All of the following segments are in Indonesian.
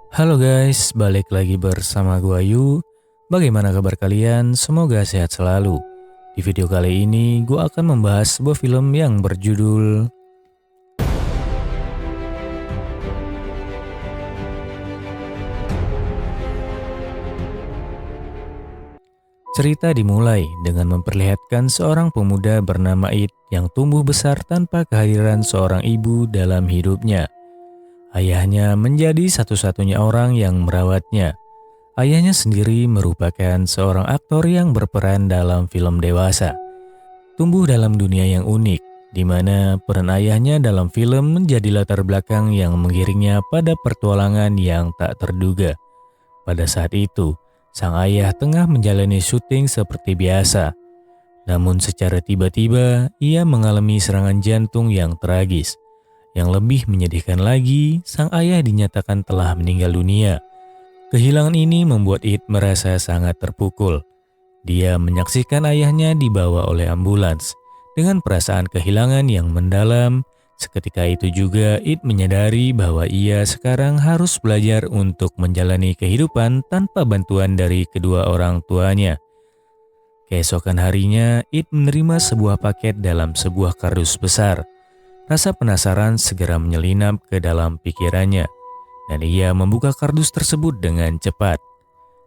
Halo guys, balik lagi bersama gua Yu. Bagaimana kabar kalian? Semoga sehat selalu. Di video kali ini gua akan membahas sebuah film yang berjudul Cerita dimulai dengan memperlihatkan seorang pemuda bernama It yang tumbuh besar tanpa kehadiran seorang ibu dalam hidupnya. Ayahnya menjadi satu-satunya orang yang merawatnya. Ayahnya sendiri merupakan seorang aktor yang berperan dalam film dewasa. Tumbuh dalam dunia yang unik, di mana peran ayahnya dalam film menjadi latar belakang yang mengiringnya pada petualangan yang tak terduga. Pada saat itu, sang ayah tengah menjalani syuting seperti biasa. Namun secara tiba-tiba, ia mengalami serangan jantung yang tragis. Yang lebih menyedihkan lagi, sang ayah dinyatakan telah meninggal dunia. Kehilangan ini membuat It merasa sangat terpukul. Dia menyaksikan ayahnya dibawa oleh ambulans. Dengan perasaan kehilangan yang mendalam, seketika itu juga It menyadari bahwa ia sekarang harus belajar untuk menjalani kehidupan tanpa bantuan dari kedua orang tuanya. Keesokan harinya, It menerima sebuah paket dalam sebuah kardus besar. Rasa penasaran segera menyelinap ke dalam pikirannya, dan ia membuka kardus tersebut dengan cepat.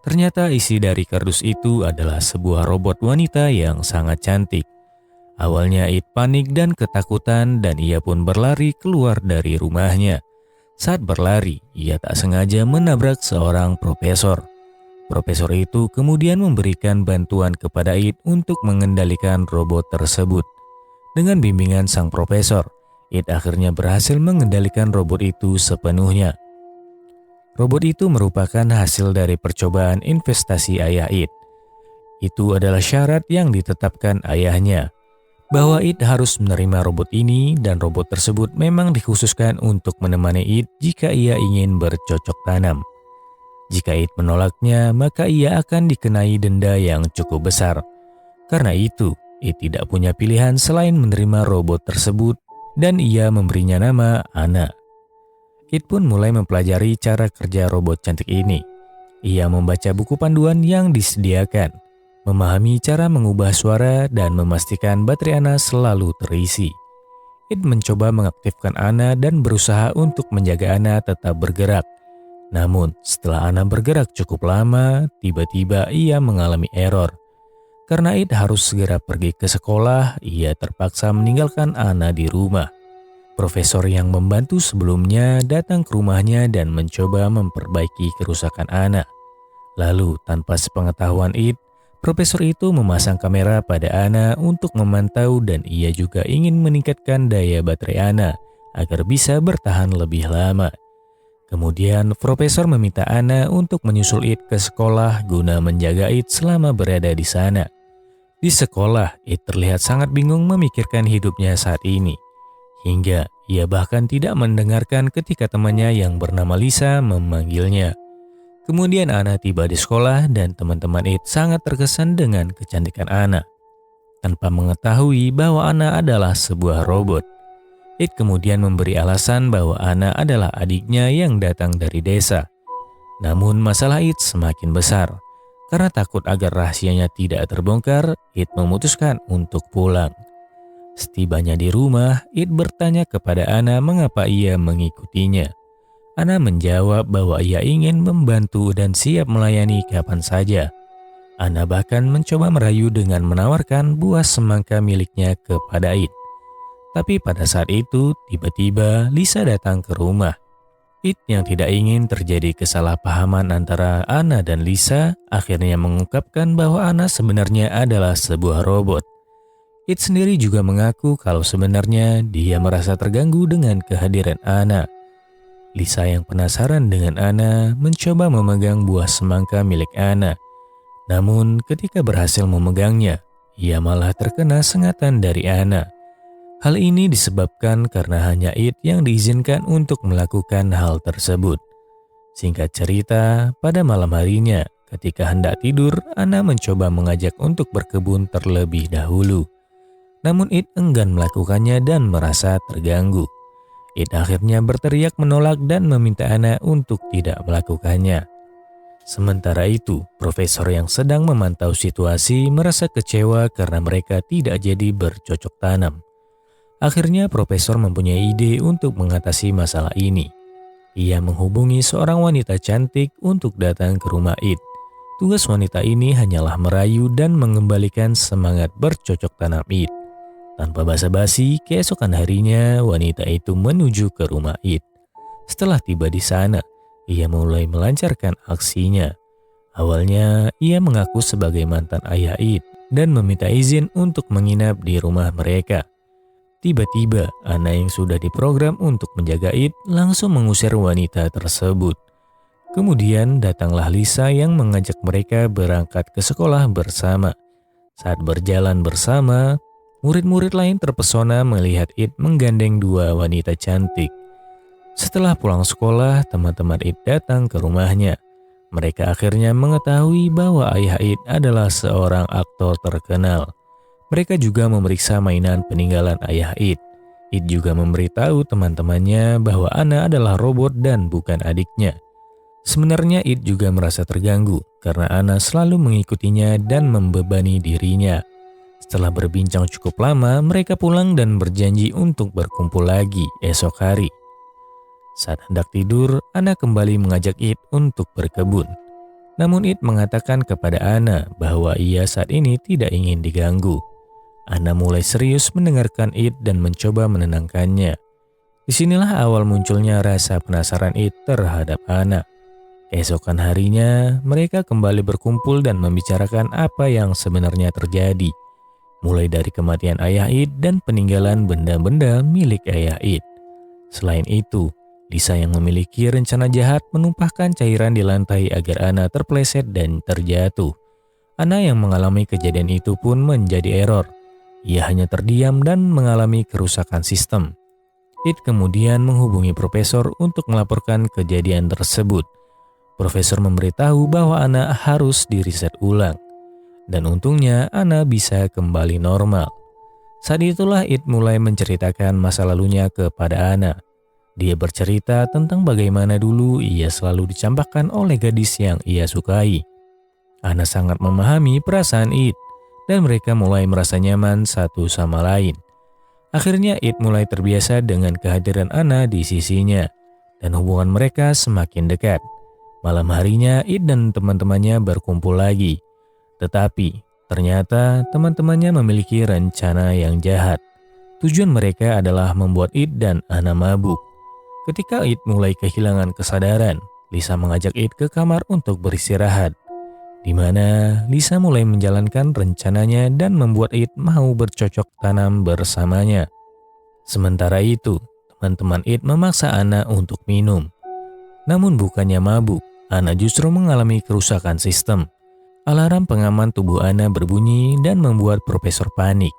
Ternyata isi dari kardus itu adalah sebuah robot wanita yang sangat cantik. Awalnya It panik dan ketakutan dan ia pun berlari keluar dari rumahnya. Saat berlari, ia tak sengaja menabrak seorang profesor. Profesor itu kemudian memberikan bantuan kepada It untuk mengendalikan robot tersebut. Dengan bimbingan sang profesor, It akhirnya berhasil mengendalikan robot itu sepenuhnya. Robot itu merupakan hasil dari percobaan investasi ayah It. Itu adalah syarat yang ditetapkan ayahnya, bahwa It harus menerima robot ini dan robot tersebut memang dikhususkan untuk menemani It jika ia ingin bercocok tanam. Jika It menolaknya, maka ia akan dikenai denda yang cukup besar. Karena itu, It tidak punya pilihan selain menerima robot tersebut dan ia memberinya nama Anna. It pun mulai mempelajari cara kerja robot cantik ini. Ia membaca buku panduan yang disediakan, memahami cara mengubah suara dan memastikan baterai Anna selalu terisi. It mencoba mengaktifkan Anna dan berusaha untuk menjaga Anna tetap bergerak. Namun setelah Anna bergerak cukup lama, tiba-tiba ia mengalami error. Karena It harus segera pergi ke sekolah, ia terpaksa meninggalkan Anna di rumah. Profesor yang membantu sebelumnya datang ke rumahnya dan mencoba memperbaiki kerusakan Anna. Lalu, tanpa sepengetahuan It, profesor itu memasang kamera pada Anna untuk memantau dan ia juga ingin meningkatkan daya baterai Anna agar bisa bertahan lebih lama. Kemudian, profesor meminta Anna untuk menyusul It ke sekolah guna menjaga It selama berada di sana. Di sekolah, It terlihat sangat bingung memikirkan hidupnya saat ini. Hingga ia bahkan tidak mendengarkan ketika temannya yang bernama Lisa memanggilnya. Kemudian Anna tiba di sekolah dan teman-teman It sangat terkesan dengan kecantikan Anna. Tanpa mengetahui bahwa Anna adalah sebuah robot. It kemudian memberi alasan bahwa Anna adalah adiknya yang datang dari desa. Namun masalah It semakin besar. Karena takut agar rahasianya tidak terbongkar, It memutuskan untuk pulang. Setibanya di rumah, It bertanya kepada Anna mengapa ia mengikutinya. Anna menjawab bahwa ia ingin membantu dan siap melayani kapan saja. Anna bahkan mencoba merayu dengan menawarkan buah semangka miliknya kepada It. Tapi pada saat itu, tiba-tiba Lisa datang ke rumah. It yang tidak ingin terjadi kesalahpahaman antara Anna dan Lisa, akhirnya mengungkapkan bahwa Anna sebenarnya adalah sebuah robot. It sendiri juga mengaku kalau sebenarnya dia merasa terganggu dengan kehadiran Anna. Lisa yang penasaran dengan Anna mencoba memegang buah semangka milik Anna. Namun ketika berhasil memegangnya, ia malah terkena sengatan dari Anna. Hal ini disebabkan karena hanya It yang diizinkan untuk melakukan hal tersebut. Singkat cerita, pada malam harinya ketika hendak tidur, Anna mencoba mengajak untuk berkebun terlebih dahulu. Namun It enggan melakukannya dan merasa terganggu. It akhirnya berteriak menolak dan meminta Ana untuk tidak melakukannya. Sementara itu, profesor yang sedang memantau situasi merasa kecewa karena mereka tidak jadi bercocok tanam. Akhirnya profesor mempunyai ide untuk mengatasi masalah ini. Ia menghubungi seorang wanita cantik untuk datang ke rumah It. Tugas wanita ini hanyalah merayu dan mengembalikan semangat bercocok tanam It. Tanpa basa-basi, keesokan harinya wanita itu menuju ke rumah It. Setelah tiba di sana, ia mulai melancarkan aksinya. Awalnya, ia mengaku sebagai mantan ayah It dan meminta izin untuk menginap di rumah mereka. Tiba-tiba, Ana yang sudah diprogram untuk menjaga It langsung mengusir wanita tersebut. Kemudian datanglah Lisa yang mengajak mereka berangkat ke sekolah bersama. Saat berjalan bersama, murid-murid lain terpesona melihat It menggandeng dua wanita cantik. Setelah pulang sekolah, teman-teman It datang ke rumahnya. Mereka akhirnya mengetahui bahwa ayah It adalah seorang aktor terkenal. Mereka juga memeriksa mainan peninggalan ayah It. It juga memberitahu teman-temannya bahwa Ana adalah robot dan bukan adiknya. Sebenarnya It juga merasa terganggu karena Ana selalu mengikutinya dan membebani dirinya. Setelah berbincang cukup lama, mereka pulang dan berjanji untuk berkumpul lagi esok hari. Saat hendak tidur, Ana kembali mengajak It untuk berkebun. Namun It mengatakan kepada Ana bahwa ia saat ini tidak ingin diganggu. Ana mulai serius mendengarkan It dan mencoba menenangkannya. Disinilah awal munculnya rasa penasaran It terhadap Ana. Keesokan harinya, mereka kembali berkumpul dan membicarakan apa yang sebenarnya terjadi. Mulai dari kematian ayah It dan peninggalan benda-benda milik ayah It. Selain itu, Lisa yang memiliki rencana jahat menumpahkan cairan di lantai agar Ana terpleset dan terjatuh. Ana yang mengalami kejadian itu pun menjadi error. Ia hanya terdiam dan mengalami kerusakan sistem. It kemudian menghubungi profesor untuk melaporkan kejadian tersebut. Profesor memberitahu bahwa Ana harus diriset ulang. Dan untungnya Ana bisa kembali normal. Saat itulah It mulai menceritakan masa lalunya kepada Ana. Dia bercerita tentang bagaimana dulu ia selalu dicampakkan oleh gadis yang ia sukai. Ana sangat memahami perasaan It, dan mereka mulai merasa nyaman satu sama lain. Akhirnya It mulai terbiasa dengan kehadiran Ana di sisinya, dan hubungan mereka semakin dekat. Malam harinya It dan teman-temannya berkumpul lagi. Tetapi ternyata teman-temannya memiliki rencana yang jahat. Tujuan mereka adalah membuat It dan Ana mabuk. Ketika It mulai kehilangan kesadaran, Lisa mengajak It ke kamar untuk beristirahat, di mana Lisa mulai menjalankan rencananya dan membuat It mau bercocok tanam bersamanya. Sementara itu, teman-teman It memaksa Ana untuk minum. Namun bukannya mabuk, Ana justru mengalami kerusakan sistem. Alarm pengaman tubuh Ana berbunyi dan membuat profesor panik.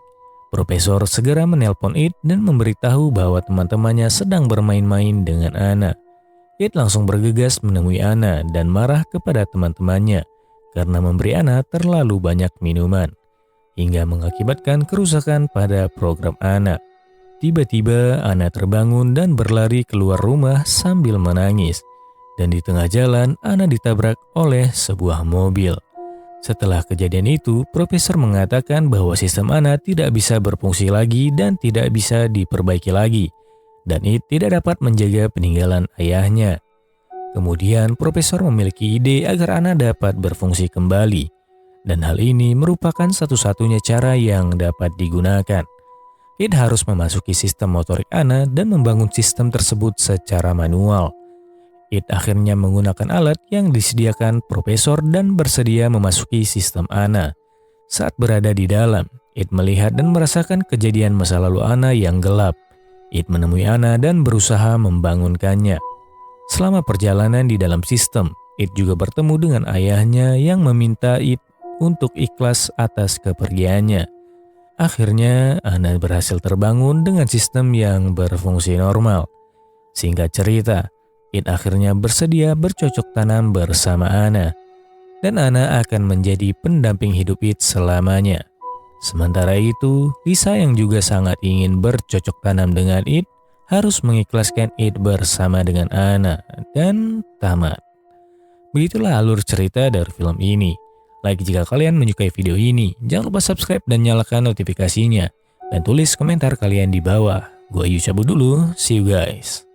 Profesor segera menelpon It dan memberitahu bahwa teman-temannya sedang bermain-main dengan Ana. It langsung bergegas menemui Ana dan marah kepada teman-temannya karena memberi Ana terlalu banyak minuman, hingga mengakibatkan kerusakan pada program Ana. Tiba-tiba Ana terbangun dan berlari keluar rumah sambil menangis. Dan di tengah jalan Ana ditabrak oleh sebuah mobil. Setelah kejadian itu, profesor mengatakan bahwa sistem Ana tidak bisa berfungsi lagi dan tidak bisa diperbaiki lagi, dan It tidak dapat menjaga peninggalan ayahnya. Kemudian, profesor memiliki ide agar Ana dapat berfungsi kembali, dan hal ini merupakan satu-satunya cara yang dapat digunakan. It harus memasuki sistem motorik Ana dan membangun sistem tersebut secara manual. It akhirnya menggunakan alat yang disediakan profesor dan bersedia memasuki sistem Ana. Saat berada di dalam, It melihat dan merasakan kejadian masa lalu Ana yang gelap. It menemui Ana dan berusaha membangunkannya. Selama perjalanan di dalam sistem, It juga bertemu dengan ayahnya yang meminta It untuk ikhlas atas kepergiannya. Akhirnya, Ana berhasil terbangun dengan sistem yang berfungsi normal. Singkat cerita, It akhirnya bersedia bercocok tanam bersama Ana, dan Ana akan menjadi pendamping hidup It selamanya. Sementara itu, Lisa yang juga sangat ingin bercocok tanam dengan It harus mengikhlaskan Id bersama dengan Anna dan tamat. Begitulah alur cerita dari film ini. Like jika kalian menyukai video ini, jangan lupa subscribe dan nyalakan notifikasinya. Dan tulis komentar kalian di bawah. Gua Ayu cabut dulu, see you guys.